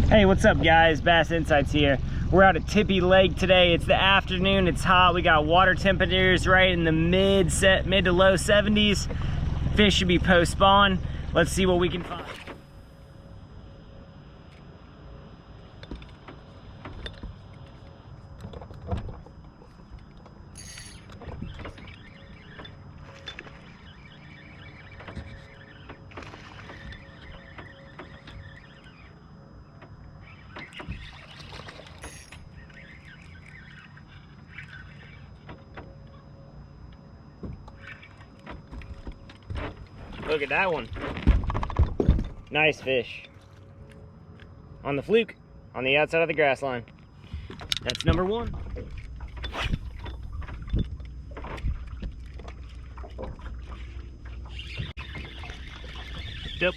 Hey, what's up guys? Bass Insights here. We're out at Tippy Lake today. It's the afternoon, it's hot. We got water temperatures right in the mid to low 70s. Fish should be post-spawn. Let's see what we can find. Look at that one. Nice fish. On the fluke, on the outside of the grass line. That's number one. Yep.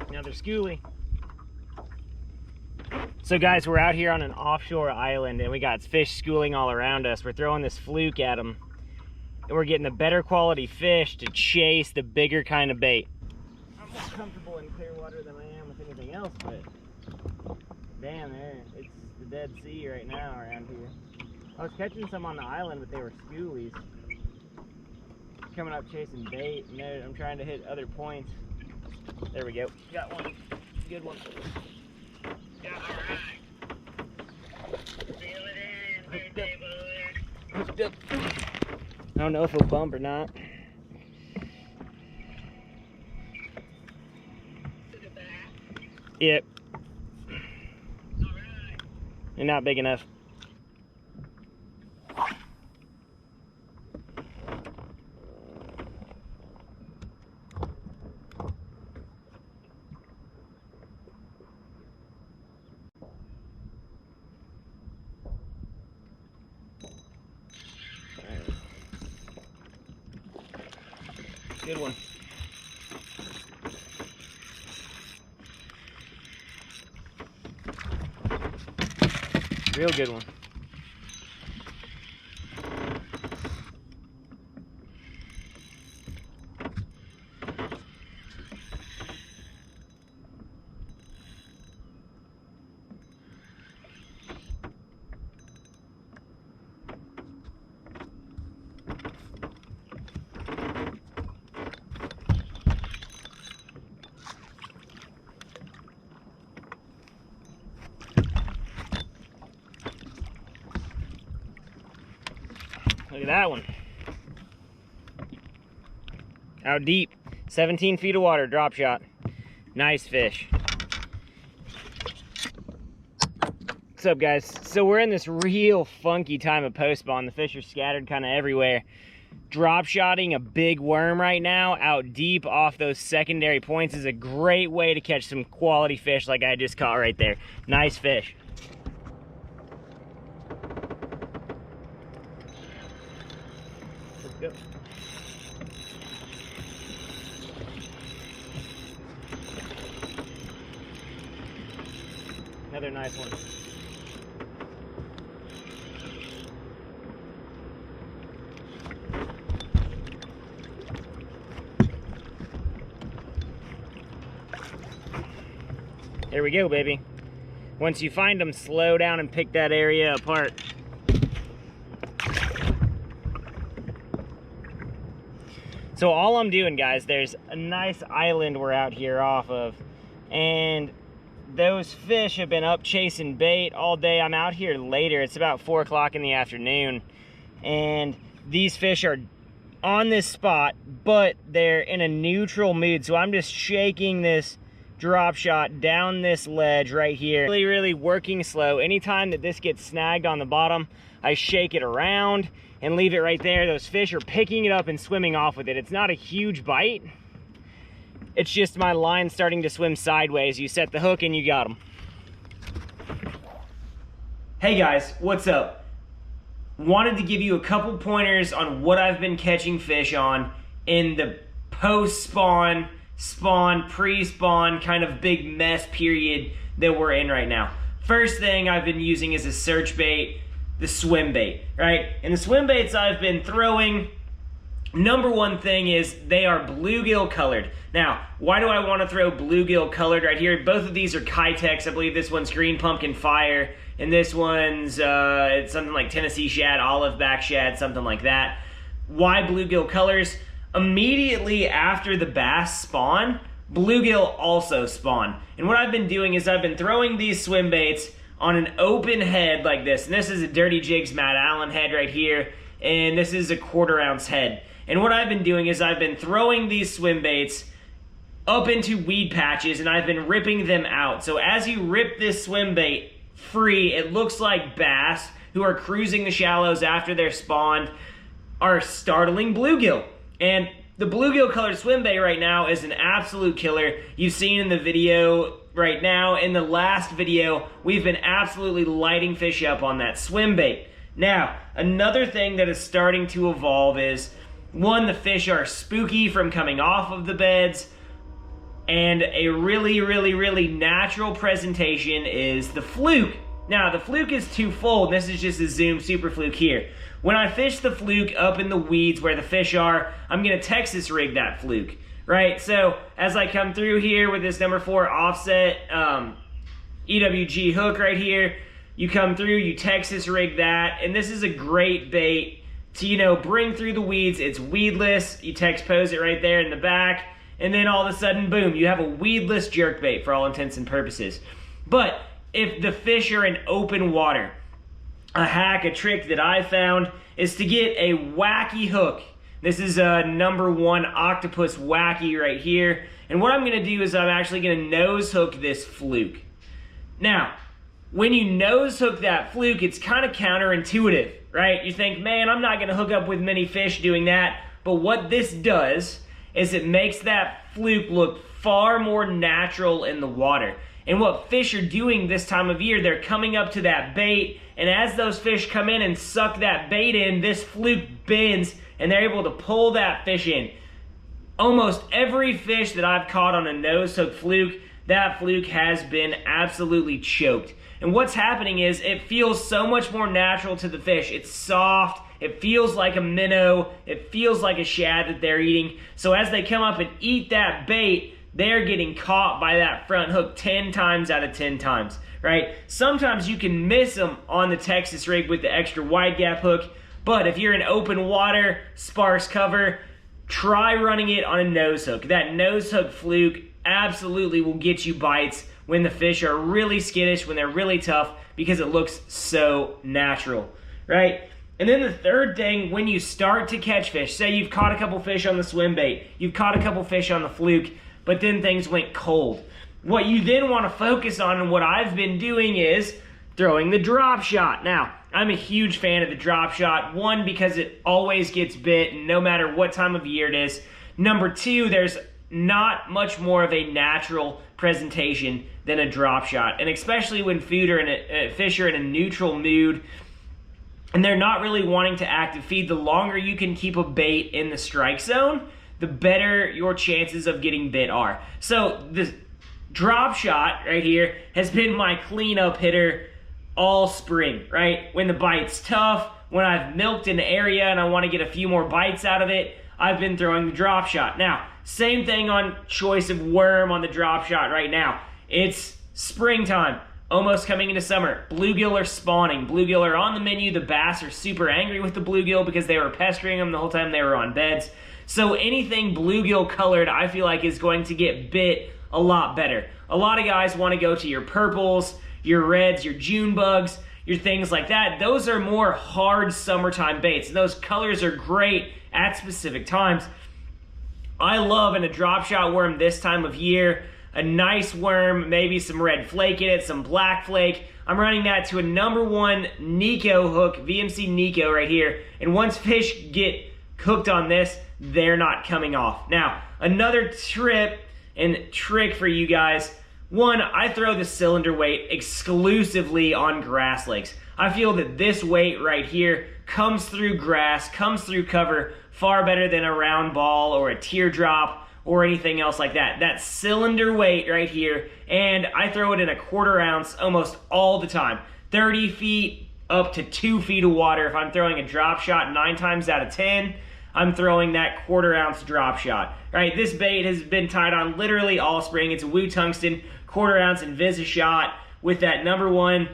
Another schoolie. So guys, we're out here on an offshore island and we got fish schooling all around us. We're throwing this fluke at them and we're getting the better quality fish to chase the bigger kind of bait. I'm more comfortable in clear water than I am with anything else, but damn, it's the Dead Sea right now around here. I was catching some on the island, but they were schoolies coming up chasing bait, and I'm trying to hit other points. There we go. Got one. Good one. Yeah, all right. Reel it in, big boy. Hooked up. I don't know if he'll bump or not. To the back? Yep. All right. You're not big enough. Good one. Real good one. Look at that one. Out deep, 17 feet of water, drop shot. Nice fish. What's up guys? So we're in this real funky time of post spawn. The fish are scattered kind of everywhere. Drop shotting a big worm right now out deep off those secondary points is a great way to catch some quality fish like I just caught right there. Nice fish. Go. Another nice one. There we go, baby. Once you find them, slow down and pick that area apart. So all I'm doing, guys, there's a nice island we're out here off of, and those fish have been up chasing bait all day. I'm out here later. It's about 4 o'clock in the afternoon, and these fish are on this spot, but they're in a neutral mood. So I'm just shaking this drop shot down this ledge right here. Really working slow. Anytime that this gets snagged on the bottom, I shake it around and leave it right there. Those fish are picking it up and swimming off with it. It's not a huge bite. It's just my line starting to swim sideways. You set the hook and you got them. Hey guys, what's up? Wanted to give you a couple pointers on what I've been catching fish on in the post-spawn spawn, pre-spawn, kind of big mess period that we're in right now. First thing I've been using is a search bait, the swim bait, right? And the swim baits I've been throwing, number one thing is they are bluegill colored. Now, why do I want to throw bluegill colored right here? Both of these are Kitex. I believe this one's green pumpkin fire, and this one's it's something like Tennessee shad, olive back shad, something like that. Why bluegill colors? Immediately after the bass spawn, bluegill also spawn. And what I've been doing is I've been throwing these swim baits on an open head like this. And this is a Dirty Jigs Matt Allen head right here, and this is a 1/4 ounce head. And what I've been doing is I've been throwing these swim baits up into weed patches, and I've been ripping them out. So as you rip this swim bait free, it looks like bass who are cruising the shallows after they're spawned are startling bluegill. And the bluegill colored swim bait right now is an absolute killer. You've seen in the video right now, in the last video, we've been absolutely lighting fish up on that swim bait. Now, another thing that is starting to evolve is, one, the fish are spooky from coming off of the beds, and a really natural presentation is the fluke. Now, the fluke is twofold. This is just a zoom super fluke here. When I fish the fluke up in the weeds where the fish are, I'm gonna Texas rig that fluke, right? So as I come through here with this number 4 offset EWG hook right here, you come through, you Texas rig that, and this is a great bait to, you know, bring through the weeds. It's weedless. You text pose it right there in the back, and then all of a sudden, boom, you have a weedless jerkbait for all intents and purposes. But if the fish are in open water, a hack, a trick that I found is to get a wacky hook. This is a number 1 octopus wacky right here. And what I'm gonna do is I'm actually gonna nose hook this fluke. Now, when you nose hook that fluke, it's kind of counterintuitive, right? You think, man, I'm not gonna hook up with many fish doing that. But what this does is it makes that fluke look far more natural in the water. And what fish are doing this time of year, they're coming up to that bait, and as those fish come in and suck that bait in, this fluke bends, and they're able to pull that fish in. Almost every fish that I've caught on a nose hook fluke, that fluke has been absolutely choked. And what's happening is it feels so much more natural to the fish. It's soft, it feels like a minnow, it feels like a shad that they're eating. So as they come up and eat that bait, they're getting caught by that front hook 10 times out of 10 times, right? Sometimes you can miss them on the Texas rig with the extra wide gap hook, but if you're in open water, sparse cover, try running it on a nose hook. That nose hook fluke absolutely will get you bites when the fish are really skittish, when they're really tough, because it looks so natural, right? And then the third thing, when you start to catch fish, say you've caught a couple fish on the swim bait, you've caught a couple fish on the fluke, but then things went cold. What you then want to focus on, and what I've been doing, is throwing the drop shot. Now, I'm a huge fan of the drop shot. One, because it always gets bit, no matter what time of year it is. Number 2, there's not much more of a natural presentation than a drop shot. And especially when fish are in a neutral mood, and they're not really wanting to active feed, the longer you can keep a bait in the strike zone, the better your chances of getting bit are. So the drop shot right here has been my cleanup hitter all spring, right? When the bite's tough, when I've milked an area and I want to get a few more bites out of it, I've been throwing the drop shot. Now, same thing on choice of worm on the drop shot right now. It's springtime, almost coming into summer. Bluegill are spawning. Bluegill are on the menu. The bass are super angry with the bluegill because they were pestering them the whole time they were on beds. So anything bluegill colored, I feel like, is going to get bit a lot better. A lot of guys want to go to your purples, your reds, your June bugs, your things like that. Those are more hard summertime baits. Those colors are great at specific times. I love in a drop shot worm this time of year, a nice worm, maybe some red flake in it, some black flake. I'm running that to a number 1 Nico hook, VMC Nico right here. And once fish get hooked on this, they're not coming off. Now, another tip and trick for you guys. One, I throw the cylinder weight exclusively on grass lakes. I feel that this weight right here comes through grass, comes through cover far better than a round ball or a teardrop or anything else like that. That's cylinder weight right here, and I throw it in a 1/4 ounce almost all the time. 30 feet up to 2 feet of water. If I'm throwing a drop shot, 9 times out of 10, I'm throwing that 1/4 ounce drop shot. Right, this bait has been tied on literally all spring. It's a Woo Tungsten 1/4 ounce invisishot with that #1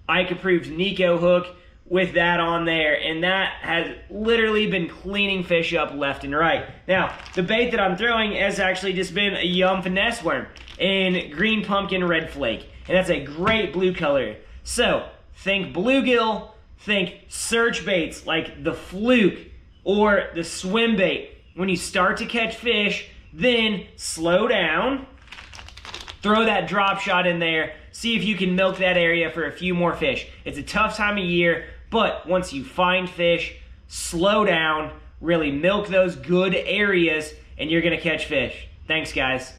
Ike approved Nico hook with that on there, and that has literally been cleaning fish up left and right. Now, the bait that I'm throwing has actually just been a Yum finesse worm in green pumpkin red flake, and that's a great blue color. So think bluegill, think search baits like the fluke or the Swimbait. When you start to catch fish, then slow down, throw that drop shot in there, see if you can milk that area for a few more fish. It's a tough time of year, but once you find fish, slow down, really milk those good areas, and you're gonna catch fish. Thanks, guys.